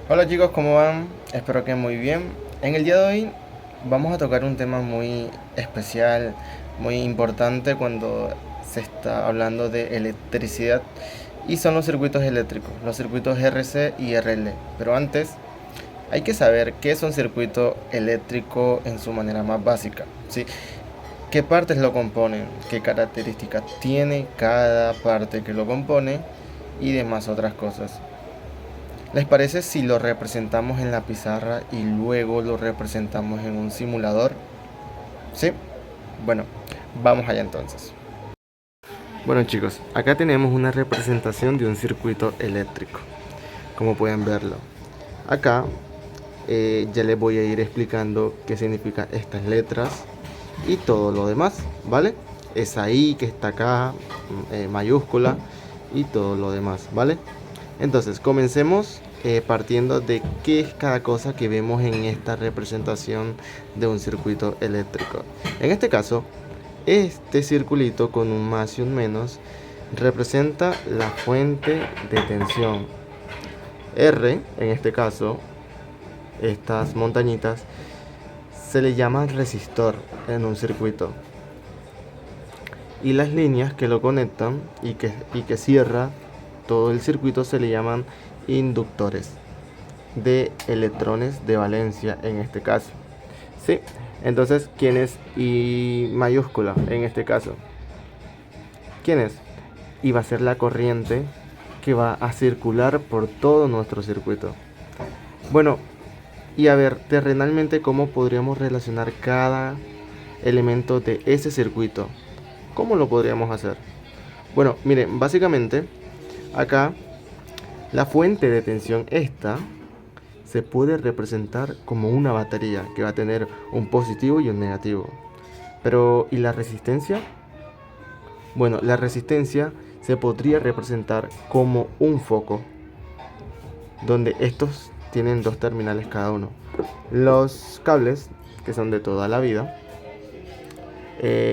Hola chicos, ¿cómo van? Espero que muy bien. En el día de hoy vamos a tocar un tema muy especial, muy importante cuando se está hablando de electricidad y son los circuitos eléctricos, los circuitos RC y RL. Pero antes hay que saber qué es un circuito eléctrico en su manera más básica, ¿sí? ¿Qué partes lo componen? ¿Qué características tiene cada parte que lo compone? Y demás otras cosas. ¿Les parece si lo representamos en la pizarra y luego lo representamos en un simulador? ¿Sí? Bueno, vamos allá entonces. Bueno chicos, acá tenemos una representación de un circuito eléctrico, como pueden verlo. Acá ya les voy a ir explicando qué significan estas letras y todo lo demás, ¿vale? Esa I que está acá, mayúscula y todo lo demás, ¿vale? Entonces, comencemos partiendo de qué es cada cosa que vemos en esta representación de un circuito eléctrico. En este caso, este circulito con un más y un menos representa la fuente de tensión. R, en este caso, estas montañitas, se le llama resistor en un circuito. Y las líneas que lo conectan y que cierra todo el circuito se le llaman inductores de electrones de valencia en este caso. ¿Sí? Entonces, ¿quién es I mayúscula en este caso? ¿Quién es? Y va a ser la corriente que va a circular por todo nuestro circuito. Bueno, y a ver, terrenalmente, ¿cómo podríamos relacionar cada elemento de ese circuito? ¿Cómo lo podríamos hacer? Bueno, miren, básicamente, acá la fuente de tensión esta se puede representar como una batería que va a tener un positivo y un negativo. Pero, ¿y la resistencia? Bueno, la resistencia se podría representar como un foco, donde estos tienen dos terminales cada uno. Los cables, que son de toda la vida,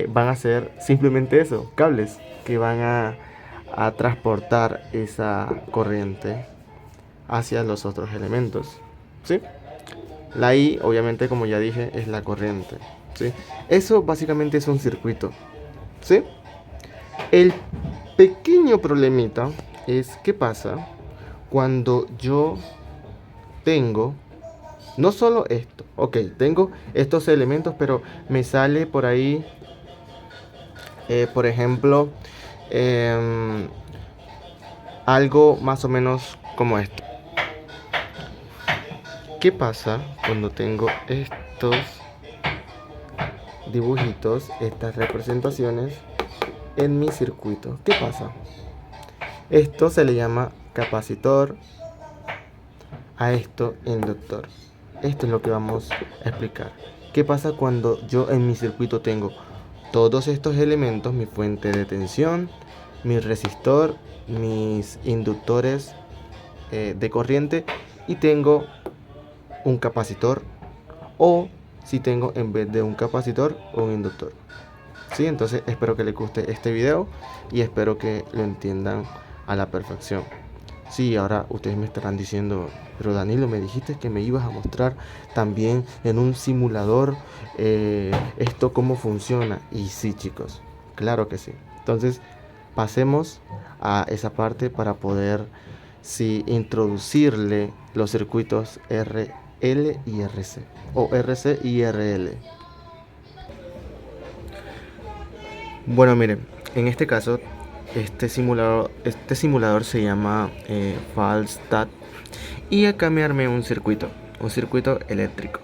van a ser simplemente eso, cables que van a transportar esa corriente hacia los otros elementos, ¿sí? La I, obviamente, como ya dije, es la corriente, ¿sí? Eso básicamente es un circuito, ¿sí? El pequeño problemita es qué pasa cuando yo tengo no solo esto, ok, tengo estos elementos, pero me sale por ahí, por ejemplo, eh, algo más o menos como esto. ¿Qué pasa cuando tengo estos dibujitos, estas representaciones en mi circuito? ¿Qué pasa? Esto se le llama capacitor, a esto inductor. Esto es lo que vamos a explicar. ¿Qué pasa cuando yo en mi circuito tengo todos estos elementos, mi fuente de tensión, mi resistor, mis inductores de corriente y tengo un capacitor, o si tengo en vez de un capacitor un inductor? ¿Sí? Entonces espero que les guste este video y espero que lo entiendan a la perfección. Sí, ahora ustedes me estarán diciendo, pero Danilo, me dijiste que me ibas a mostrar también en un simulador esto cómo funciona. Y sí, chicos, claro que sí. Entonces, pasemos a esa parte para poder, sí, introducirle los circuitos RL y RC, o RC y RL. Bueno, miren, en este caso, este simulador se llama Fallstadt. Y acá me armé un circuito eléctrico,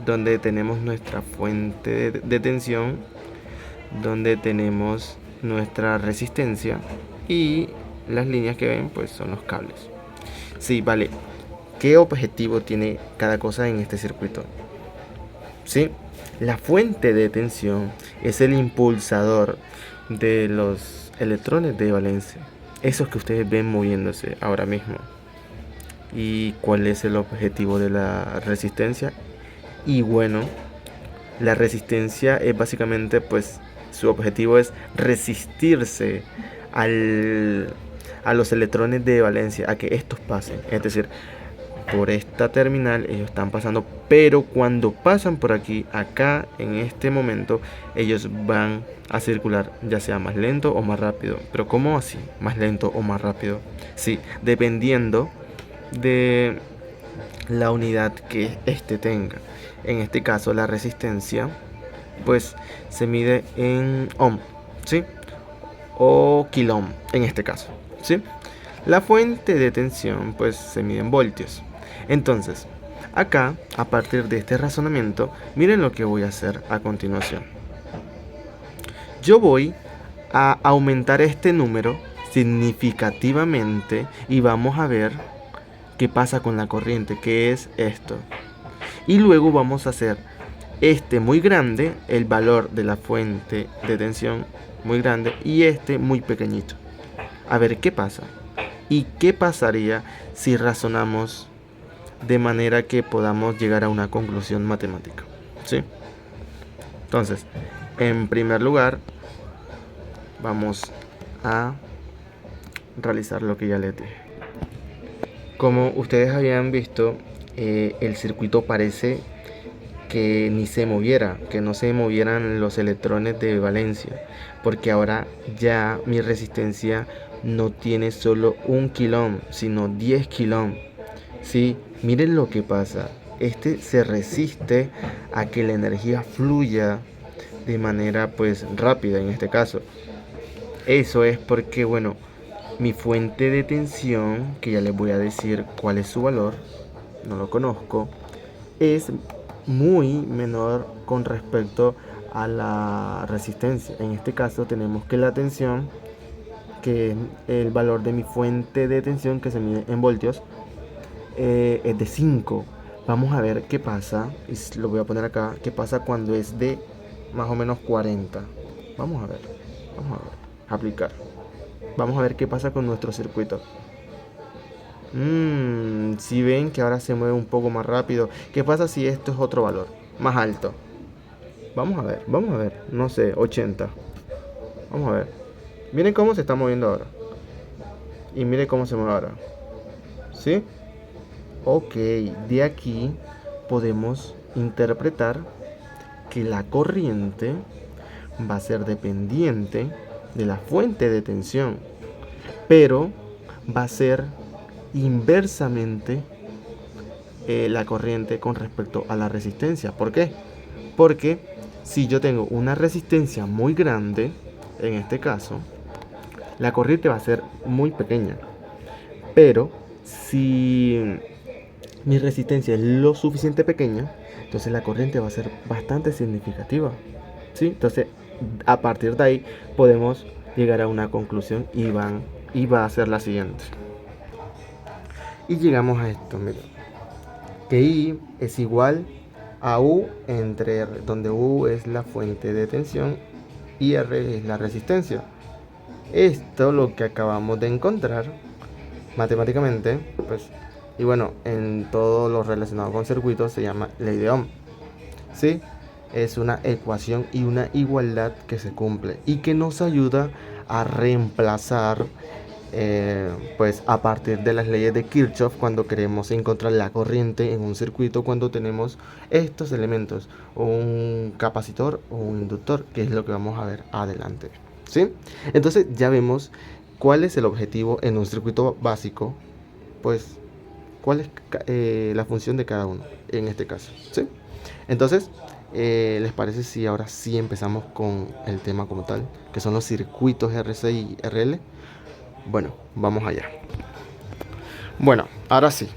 donde tenemos nuestra fuente de tensión, donde tenemos nuestra resistencia y las líneas que ven pues son los cables. Sí, vale. ¿Qué objetivo tiene cada cosa en este circuito? Sí, la fuente de tensión es el impulsador de los electrones de valencia, esos que ustedes ven moviéndose ahora mismo. ¿Y cuál es el objetivo de la resistencia? Y bueno, la resistencia es básicamente, pues, su objetivo es resistirse al, a los electrones de valencia, a que estos pasen. Es decir, por esta terminal, ellos están pasando, pero cuando pasan por aquí, acá en este momento, ellos van a circular ya sea más lento o más rápido. Pero ¿cómo así? ¿Más lento o más rápido? Sí, dependiendo de la unidad que este tenga. En este caso la resistencia pues se mide en ohm, ¿sí? O kiloohm en este caso, ¿sí? La fuente de tensión pues se mide en voltios. Entonces, acá, a partir de este razonamiento, miren lo que voy a hacer a continuación. Yo voy a aumentar este número significativamente y vamos a ver qué pasa con la corriente, que es esto. Y luego vamos a hacer este muy grande, el valor de la fuente de tensión muy grande, y este muy pequeñito. A ver qué pasa. ¿Y qué pasaría si razonamos de manera que podamos llegar a una conclusión matemática? ¿Sí? Entonces, en primer lugar, vamos a realizar lo que ya les dije. Como ustedes habían visto, el circuito parece que ni se moviera, que no se movieran los electrones de valencia, porque ahora ya mi resistencia no tiene solo 1 kiloohm, sino 10 kiloohm. Sí, miren lo que pasa. Este se resiste a que la energía fluya de manera pues rápida en este caso. Eso es porque, bueno, mi fuente de tensión, que ya les voy a decir cuál es su valor, no lo conozco, es muy menor con respecto a la resistencia. En este caso tenemos que la tensión, que es el valor de mi fuente de tensión que se mide en voltios, es de 5. Vamos a ver qué pasa, y lo voy a poner acá, qué pasa cuando es de más o menos 40. Vamos a ver, aplicar. Vamos a ver qué pasa con nuestro circuito. Si ven que ahora se mueve un poco más rápido. ¿Qué pasa si esto es otro valor más alto? Vamos a ver, no sé, 80. Vamos a ver. Miren cómo se está moviendo ahora. Y miren cómo se mueve ahora. ¿Sí? Ok, de aquí podemos interpretar que la corriente va a ser dependiente de la fuente de tensión, pero va a ser inversamente la corriente con respecto a la resistencia. ¿Por qué? Porque si yo tengo una resistencia muy grande, en este caso, la corriente va a ser muy pequeña. Pero si mi resistencia es lo suficiente pequeña, entonces la corriente va a ser bastante significativa. ¿Sí? Entonces, a partir de ahí podemos llegar a una conclusión y va a ser la siguiente. Y llegamos a esto, mira, que I es igual a U entre R, donde U es la fuente de tensión y R es la resistencia. Esto lo que acabamos de encontrar matemáticamente, pues, y bueno, en todo lo relacionado con circuitos se llama ley de Ohm. ¿Sí? Es una ecuación y una igualdad que se cumple y que nos ayuda a reemplazar pues a partir de las leyes de Kirchhoff cuando queremos encontrar la corriente en un circuito, cuando tenemos estos elementos, un capacitor o un inductor, que es lo que vamos a ver adelante. ¿Sí? Entonces ya vemos cuál es el objetivo en un circuito básico, pues cuál es la función de cada uno en este caso. ¿Sí? Entonces, ¿les parece si ahora sí empezamos con el tema como tal, que son los circuitos RC y RL? Bueno, vamos allá. Bueno, ahora sí.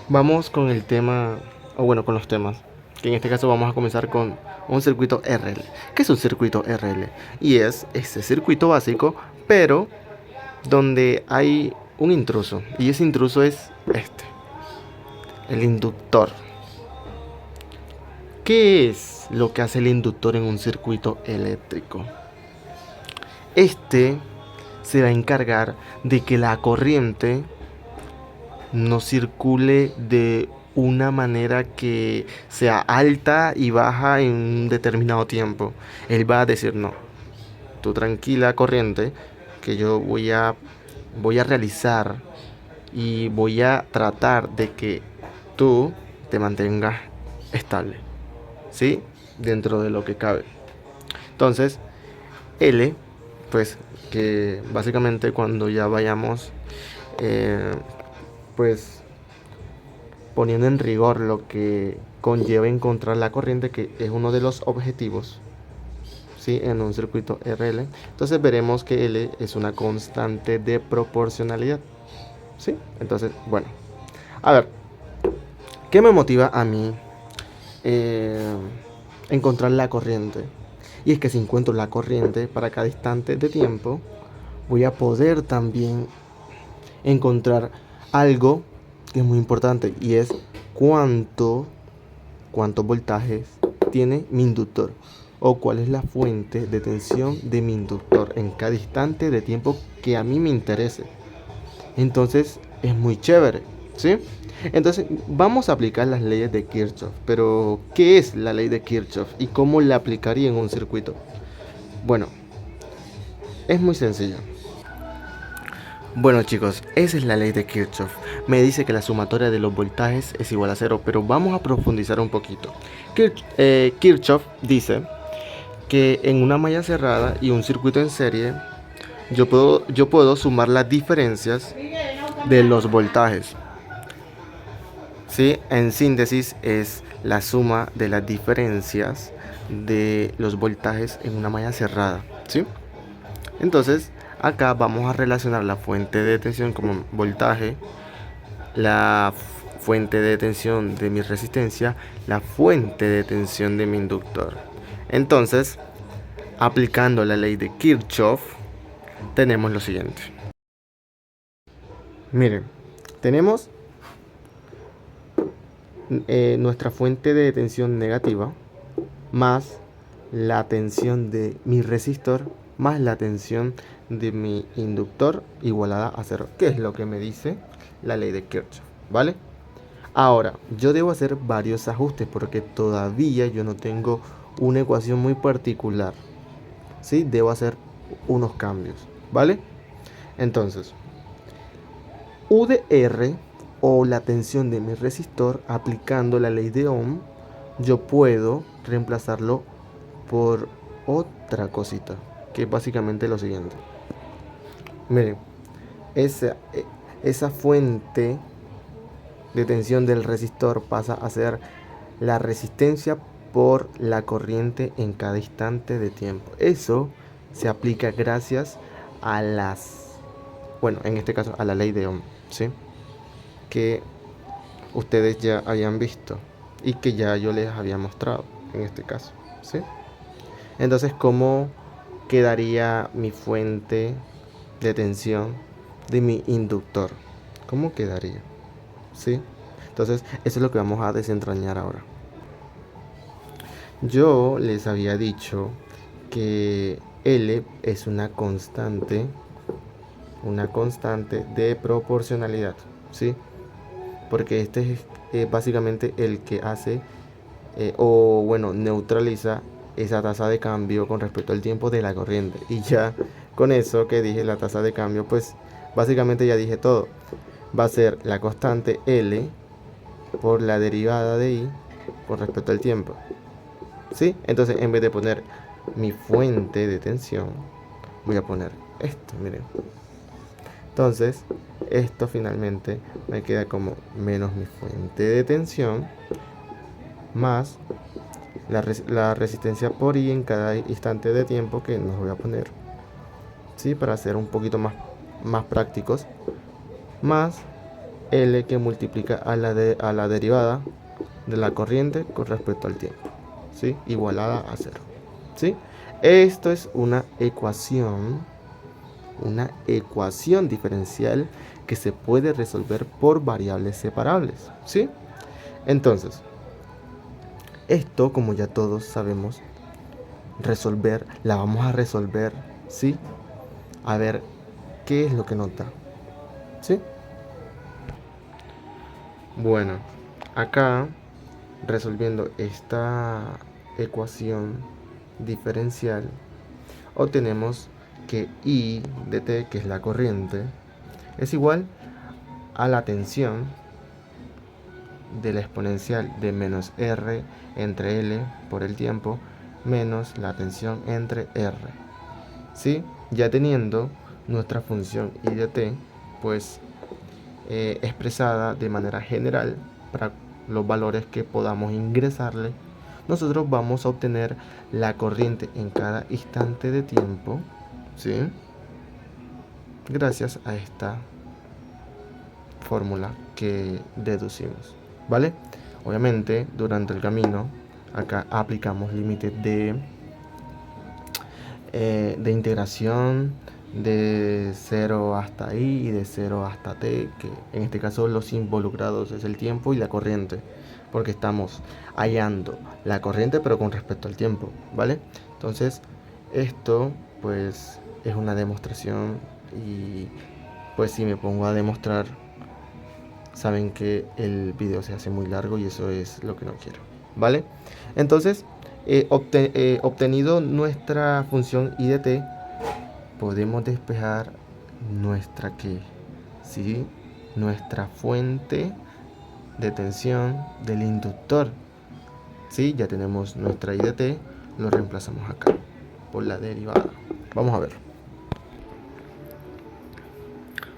Vamos con el tema, o bueno, con los temas. Que en este caso vamos a comenzar con un circuito RL. ¿Qué es un circuito RL? Y es ese circuito básico, pero donde hay un intruso. Y ese intruso es este, el inductor. ¿Qué es lo que hace el inductor en un circuito eléctrico? Este se va a encargar de que la corriente no circule de una manera que sea alta y baja en un determinado tiempo. Él va a decir, no, tú tranquila corriente, que yo voy a realizar y voy a tratar de que tú te mantengas estable, ¿sí? Dentro de lo que cabe. Entonces, L, pues que básicamente cuando ya vayamos, eh, pues poniendo en rigor lo que conlleva encontrar la corriente, que es uno de los objetivos, ¿sí? En un circuito RL, entonces veremos que L es una constante de proporcionalidad, ¿sí? Entonces, bueno, a ver, ¿qué me motiva a mí eh, encontrar la corriente? Y es que si encuentro la corriente para cada instante de tiempo, voy a poder también encontrar algo que es muy importante, y es cuántos voltajes tiene mi inductor, o cuál es la fuente de tensión de mi inductor en cada instante de tiempo que a mí me interese. Entonces es muy chévere, ¿sí? Entonces vamos a aplicar las leyes de Kirchhoff. Pero ¿qué es la ley de Kirchhoff y cómo la aplicaría en un circuito? Bueno, es muy sencillo. Bueno chicos, esa es la ley de Kirchhoff. Me dice que la sumatoria de los voltajes es igual a cero, pero vamos a profundizar un poquito. Kirchhoff dice que en una malla cerrada y un circuito en serie, yo puedo sumar las diferencias de los voltajes. ¿Sí? En síntesis es la suma de las diferencias de los voltajes en una malla cerrada, ¿sí? Entonces, acá vamos a relacionar la fuente de tensión como voltaje, la fuente de tensión de mi resistencia, la fuente de tensión de mi inductor. Entonces, aplicando la ley de Kirchhoff, tenemos lo siguiente. Miren, tenemos nuestra fuente de tensión negativa más la tensión de mi resistor más la tensión de mi inductor igualada a cero, que es lo que me dice la ley de Kirchhoff, ¿vale? Ahora, yo debo hacer varios ajustes porque todavía yo no tengo una ecuación muy particular, ¿sí? Debo hacer unos cambios, ¿vale? Entonces, U de R, o la tensión de mi resistor, aplicando la ley de Ohm, yo puedo reemplazarlo por otra cosita, que es básicamente lo siguiente. Miren, esa, esa fuente de tensión del resistor pasa a ser la resistencia por la corriente en cada instante de tiempo. Eso se aplica gracias a bueno, en este caso a la ley de Ohm, ¿sí? Que ustedes ya habían visto y que ya yo les había mostrado en este caso, ¿sí? Entonces, ¿cómo quedaría mi fuente de tensión de mi inductor? ¿Cómo quedaría? ¿Sí? Entonces, eso es lo que vamos a desentrañar ahora. Yo les había dicho que L es una constante de proporcionalidad, ¿sí? Porque este es básicamente el que hace o bueno, neutraliza esa tasa de cambio con respecto al tiempo de la corriente. Y ya con eso que dije, la tasa de cambio, pues básicamente ya dije todo. Va a ser la constante L por la derivada de I con respecto al tiempo, ¿sí? Entonces, en vez de poner mi fuente de tensión, voy a poner esto, miren. Entonces, esto finalmente me queda como menos mi fuente de tensión más la resistencia por I en cada instante de tiempo, que nos voy a poner, ¿sí? Para ser un poquito más prácticos, más L que multiplica a la derivada de la corriente con respecto al tiempo, ¿sí? Igualada a cero, ¿sí? Esto es una ecuación diferencial que se puede resolver por variables separables, ¿sí? Entonces, esto, como ya todos sabemos resolver, la vamos a resolver, ¿sí? A ver qué es lo que nos da, ¿sí? Bueno, acá resolviendo esta ecuación diferencial, obtenemos que I de t, que es la corriente, es igual a la tensión de la exponencial de menos r entre L por el tiempo menos la tensión entre R. ¿Sí? Ya teniendo nuestra función I de t, pues expresada de manera general para los valores que podamos ingresarle, nosotros vamos a obtener la corriente en cada instante de tiempo, ¿sí? Gracias a esta fórmula que deducimos, ¿vale? Obviamente, durante el camino, acá aplicamos límites de integración de 0 hasta i y de 0 hasta t, que en este caso los involucrados es el tiempo y la corriente, porque estamos hallando la corriente pero con respecto al tiempo, ¿vale? Entonces esto pues es una demostración y pues si me pongo a demostrar saben que el video se hace muy largo y eso es lo que no quiero, ¿vale? Entonces obtenido nuestra función I de t, podemos despejar nuestra ¿sí? Nuestra fuente de tensión del inductor. ¿Sí? Ya tenemos nuestra I de t, lo reemplazamos acá por la derivada. Vamos a ver.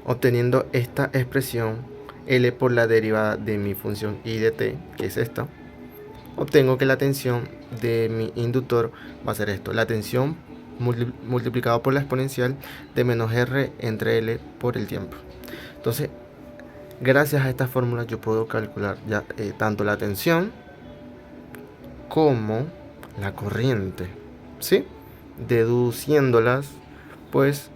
Obteniendo esta expresión L por la derivada de mi función I de t, que es esta, obtengo que la tensión de mi inductor va a ser esto, la tensión multiplicado por la exponencial de menos R entre L por el tiempo. Entonces, gracias a esta fórmula yo puedo calcular ya tanto la tensión como la corriente, ¿sí? Deduciéndolas, pues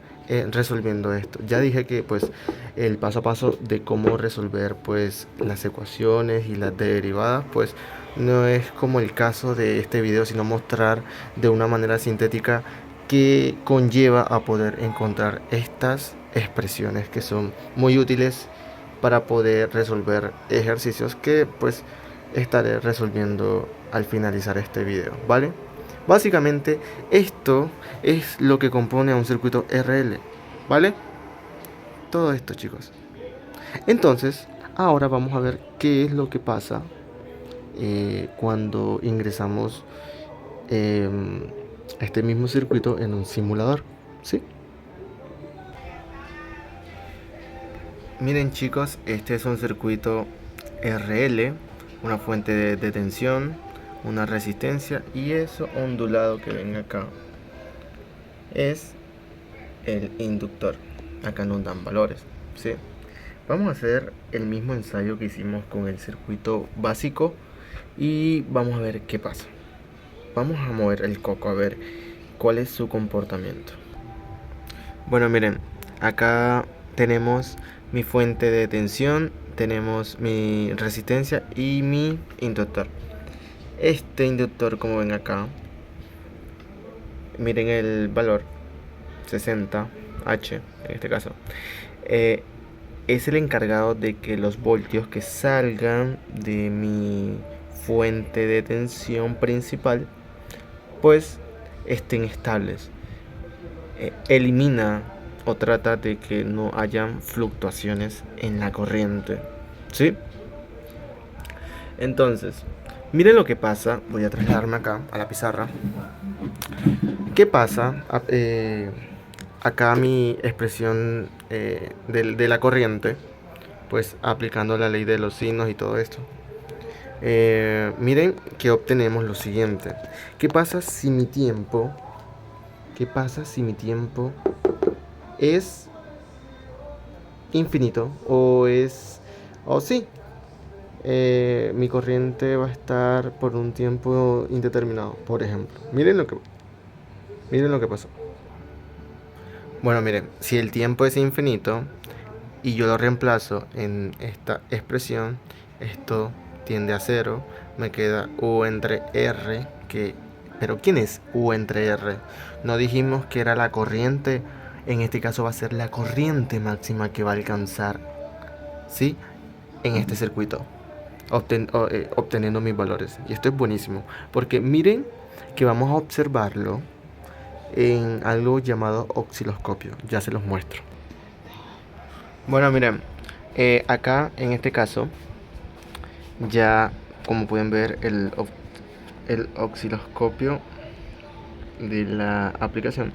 resolviendo esto. Ya dije que pues el paso a paso de cómo resolver pues las ecuaciones y las derivadas pues no es como el caso de este video, sino mostrar de una manera sintética que conlleva a poder encontrar estas expresiones que son muy útiles para poder resolver ejercicios que pues estaré resolviendo al finalizar este video, ¿vale? Básicamente esto es lo que compone a un circuito RL, ¿vale? Todo esto, chicos. Entonces, ahora vamos a ver qué es lo que pasa cuando ingresamos este mismo circuito en un simulador, ¿sí? Miren, chicos, este es un circuito RL, una fuente de tensión, una resistencia, y eso ondulado que ven acá es el inductor. Acá nos dan valores, ¿sí? Vamos a hacer el mismo ensayo que hicimos con el circuito básico y vamos a ver qué pasa. Vamos a mover el coco a ver cuál es su comportamiento. Bueno, miren, acá tenemos mi fuente de tensión, tenemos mi resistencia y mi inductor. Este inductor, como ven acá, miren el valor 60H en este caso, es el encargado de que los voltios que salgan de mi fuente de tensión principal pues estén estables. Elimina o trata de que no hayan fluctuaciones en la corriente, ¿sí? Entonces, miren lo que pasa. Voy a trasladarme acá a la pizarra. ¿Qué pasa? Acá mi expresión de la corriente, pues aplicando la ley de los signos y todo esto. Miren que obtenemos lo siguiente. ¿Qué pasa si mi tiempo es infinito o sí, mi corriente va a estar por un tiempo indeterminado, por ejemplo? Miren lo que pasó. Bueno, miren, si el tiempo es infinito y yo lo reemplazo en esta expresión, esto tiende a 0, me queda U entre R, pero ¿quién es U entre R? No dijimos que era la corriente, en este caso va a ser la corriente máxima que va a alcanzar, ¿sí? En este circuito, obteniendo mis valores. Y esto es buenísimo, porque miren que vamos a observarlo en algo llamado osciloscopio. Ya se los muestro. Bueno, miren, Acá en este caso ya, como pueden ver, el osciloscopio de la aplicación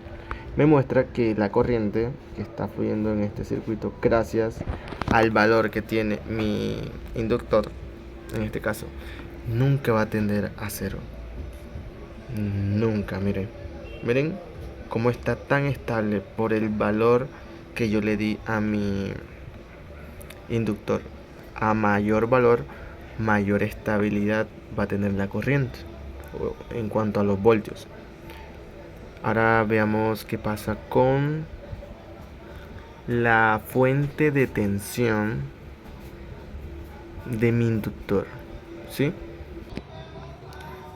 me muestra que la corriente que está fluyendo en este circuito, gracias al valor que tiene mi inductor, en este caso, nunca va a tender a cero. Nunca, miren cómo está tan estable por el valor que yo le di a mi inductor. A mayor valor, mayor estabilidad va a tener la corriente en cuanto a los voltios. Ahora veamos qué pasa con la fuente de tensión de mi inductor, ¿sí?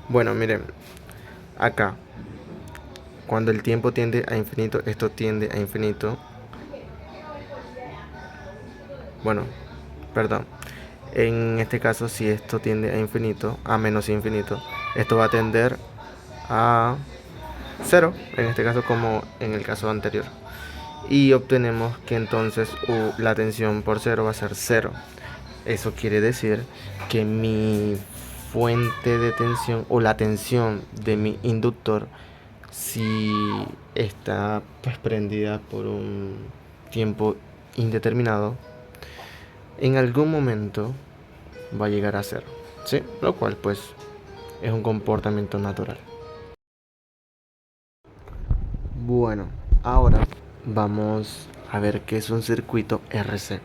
Bueno, miren, acá, cuando el tiempo tiende a infinito, esto tiende a infinito. Bueno, perdón. En este caso, si esto tiende a infinito, a menos infinito, esto va a tender a cero, en este caso como en el caso anterior. Y obtenemos que entonces la tensión por cero va a ser cero. Eso quiere decir que mi fuente de tensión o la tensión de mi inductor, si está pues prendida por un tiempo indeterminado, en algún momento va a llegar a cero, ¿sí? Lo cual pues es un comportamiento natural. Bueno, ahora vamos a ver qué es un circuito RC.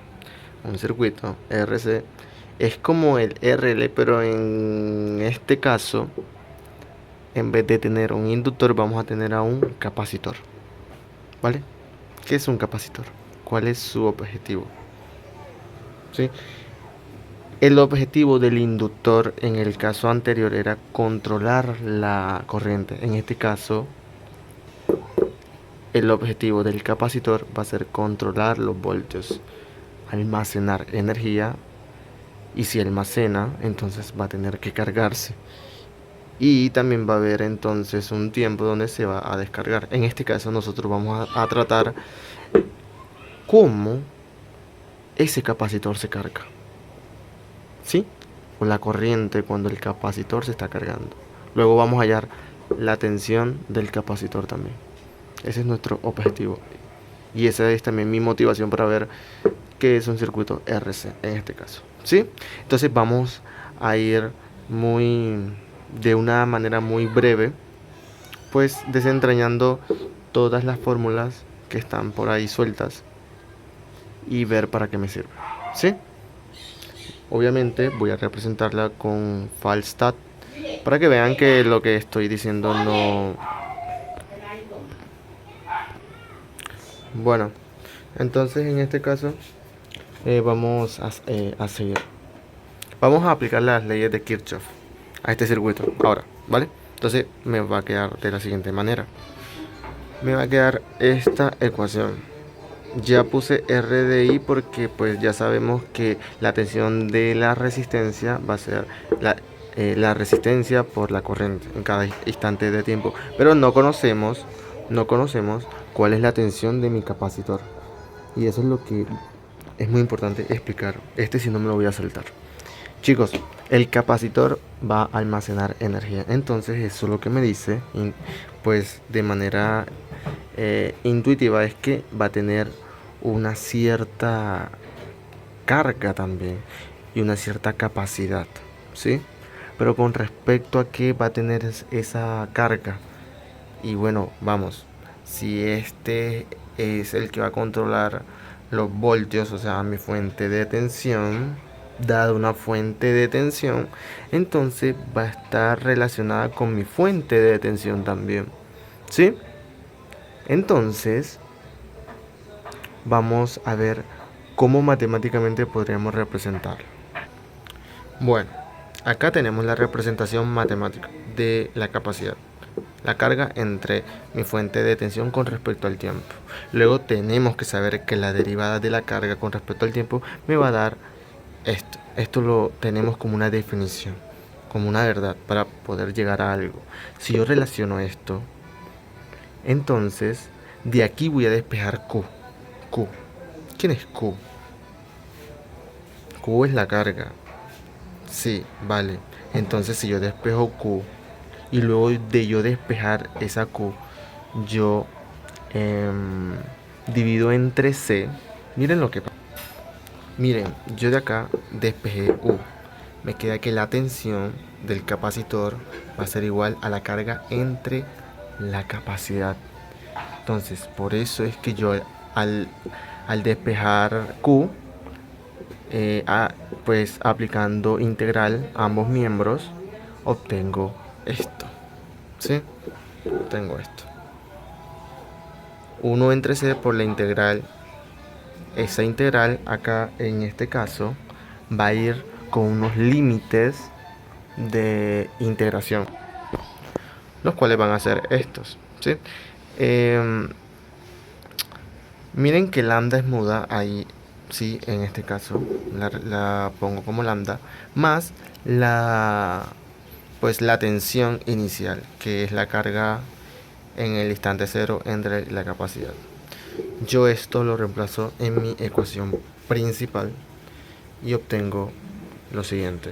Un circuito RC es como el RL, pero en este caso, en vez de tener un inductor, vamos a tener a un capacitor. ¿Vale? ¿Qué es un capacitor? ¿Cuál es su objetivo? ¿Sí? El objetivo del inductor en el caso anterior era controlar la corriente. En este caso, el objetivo del capacitor va a ser controlar los voltios, almacenar energía, y si almacena, entonces va a tener que cargarse. Y también va a haber entonces un tiempo donde se va a descargar. En este caso nosotros vamos a tratar cómo ese capacitor se carga. ¿Sí? Con la corriente cuando el capacitor se está cargando. Luego vamos a hallar la tensión del capacitor también. Ese es nuestro objetivo. Y esa es también mi motivación para ver qué es un circuito RC en este caso. ¿Sí? Entonces vamos a ir de una manera muy breve, pues desentrañando todas las fórmulas que están por ahí sueltas y ver para qué me sirve. ¿Sí? Obviamente voy a representarla con Falstaff para que vean que lo que estoy diciendo no... Bueno, entonces en este caso vamos a seguir. Vamos a aplicar las leyes de Kirchhoff a este circuito ahora, ¿vale? Entonces me va a quedar de la siguiente manera. Me va a quedar esta ecuación. Ya puse R de I porque pues ya sabemos que la tensión de la resistencia va a ser la resistencia por la corriente en cada instante de tiempo. Pero no conocemos cuál es la tensión de mi capacitor. Y eso es lo que es muy importante explicar. Si no me lo voy a saltar. Chicos, el capacitor va a almacenar energía. Entonces eso lo que me dice, pues de manera intuitiva, es que va a tener una cierta carga también y una cierta capacidad, ¿sí? Pero con respecto a qué va a tener esa carga. Y bueno, vamos, si este es el que va a controlar los voltios, o sea, mi fuente de tensión, dado una fuente de tensión, entonces va a estar relacionada con mi fuente de tensión también, ¿sí? Entonces vamos a ver cómo matemáticamente podríamos representarlo. Bueno, acá tenemos la representación matemática de la capacidad, la carga entre mi fuente de tensión con respecto al tiempo. Luego tenemos que saber que la derivada de la carga con respecto al tiempo me va a dar esto. Esto lo tenemos como una definición, como una verdad para poder llegar a algo. Si yo relaciono esto, entonces de aquí voy a despejar Q. ¿Quién es Q? Q es la carga. Sí, vale. Entonces si yo despejo Q y luego de yo despejar esa Q, yo divido entre C. Miren lo que pasa. Miren, yo de acá despejé U. Me queda que la tensión del capacitor va a ser igual a la carga entre la capacidad. Entonces, por eso es que yo al despejar Q, pues aplicando integral a ambos miembros, obtengo esto. ¿Sí? Obtengo esto. 1 entre C por la integral. Esa integral acá en este caso va a ir con unos límites de integración, los cuales van a ser estos, ¿sí? Miren que lambda es muda ahí, sí, en este caso la pongo como lambda, más pues la tensión inicial, que es la carga en el instante cero entre la capacidad. Yo esto lo reemplazo en mi ecuación principal y obtengo lo siguiente.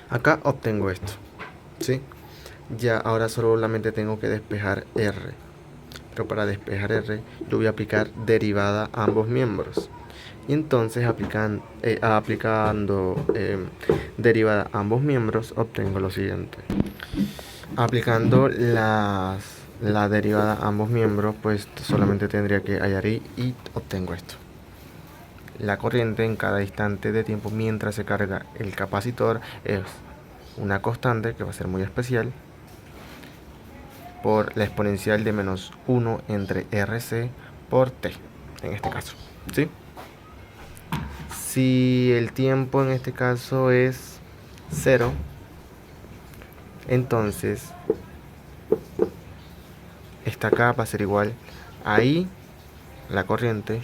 Acá obtengo esto, ¿sí? Ya ahora solamente tengo que despejar R. Pero para despejar R yo voy a aplicar derivada a ambos miembros. Y entonces aplicando derivada a ambos miembros obtengo lo siguiente. Aplicando la derivada a ambos miembros, pues solamente tendría que hallar y obtengo esto. La corriente en cada instante de tiempo mientras se carga el capacitor es una constante que va a ser muy especial por la exponencial de menos 1 entre RC por T, en este caso, ¿sí? Si el tiempo en este caso es 0, entonces esta acá va a ser igual a I, la corriente,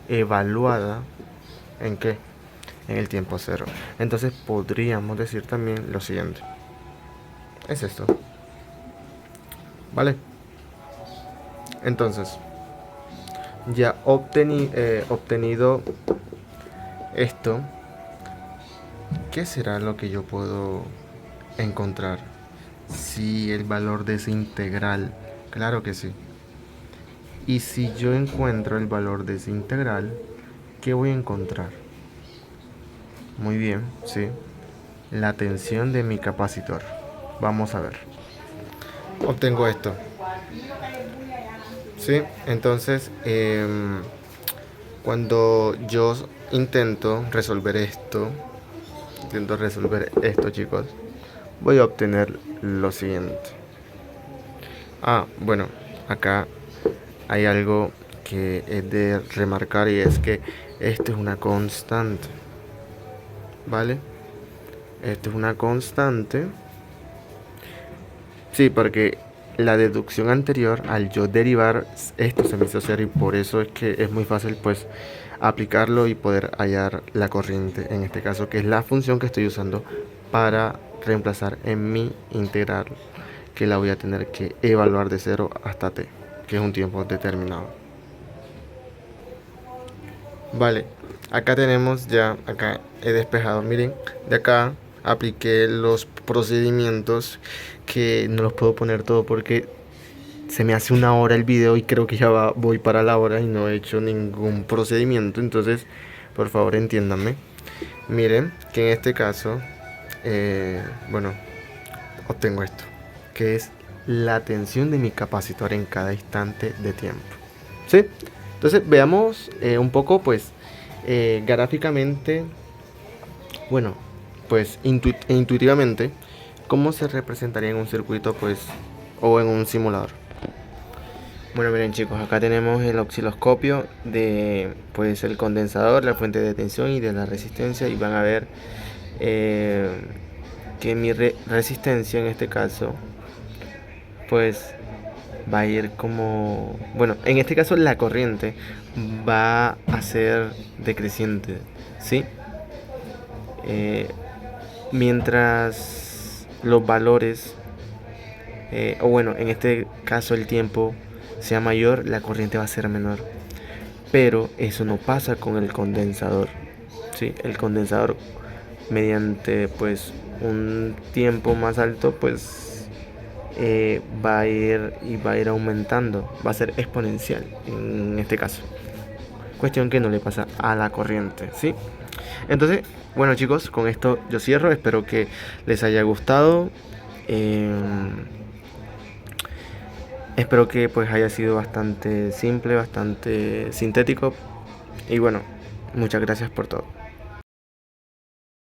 evaluada ¿en qué? En el tiempo 0. Entonces podríamos decir también lo siguiente. Es esto. ¿Vale? Entonces, ya obtenido esto, ¿qué será lo que yo puedo encontrar? Si el valor de esa integral, claro que sí. Y si yo encuentro el valor de esa integral, ¿qué voy a encontrar? Muy bien, sí. La tensión de mi capacitor. Vamos a ver. Obtengo esto. Sí, entonces cuando yo intento resolver esto, chicos, voy a obtener lo siguiente. Bueno, acá hay algo que es de remarcar y es que esto es una constante, ¿vale? Esto es una constante. Sí, porque la deducción anterior, al yo derivar, esto se me hizo cero y por eso es que es muy fácil pues aplicarlo y poder hallar la corriente, en este caso, que es la función que estoy usando para reemplazar en mi integral, que la voy a tener que evaluar de 0 hasta t, que es un tiempo determinado. Vale, acá tenemos ya, acá he despejado, miren, de acá apliqué los procedimientos que no los puedo poner todo porque se me hace 1 hora el video y creo que ya voy para la hora y no he hecho ningún procedimiento, entonces por favor entiéndanme. Miren que en este caso bueno, obtengo esto, que es la tensión de mi capacitor en cada instante de tiempo, ¿sí? Entonces veamos un poco pues gráficamente, bueno, pues intuitivamente cómo se representaría en un circuito pues o en un simulador. Bueno, miren chicos, acá tenemos el osciloscopio de pues el condensador, la fuente de tensión y de la resistencia, y van a ver que mi resistencia en este caso pues va a ir como, bueno, en este caso la corriente va a ser decreciente, ¿sí? Mientras los valores o bueno, en este caso el tiempo sea mayor, la corriente va a ser menor, pero eso no pasa con el condensador, ¿sí? El condensador, mediante pues un tiempo más alto, pues va a ir aumentando, va a ser exponencial en este caso. Cuestión que no le pasa a la corriente, ¿sí? Entonces, bueno chicos, con esto yo cierro. Espero que les haya gustado. Espero que pues haya sido bastante simple, bastante sintético. Y bueno, muchas gracias por todo.